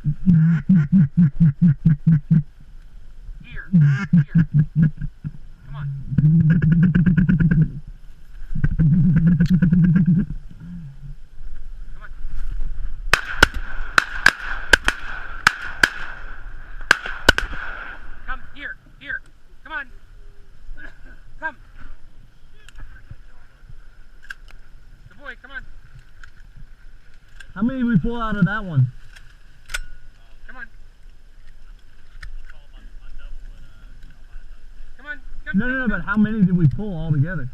Here. Here. Come on. Come on. Come here. Here. Come on. Come. Good boy, come on. How many did we pull out of that one? Come on. Come on. Come. No, but how many did we pull all together?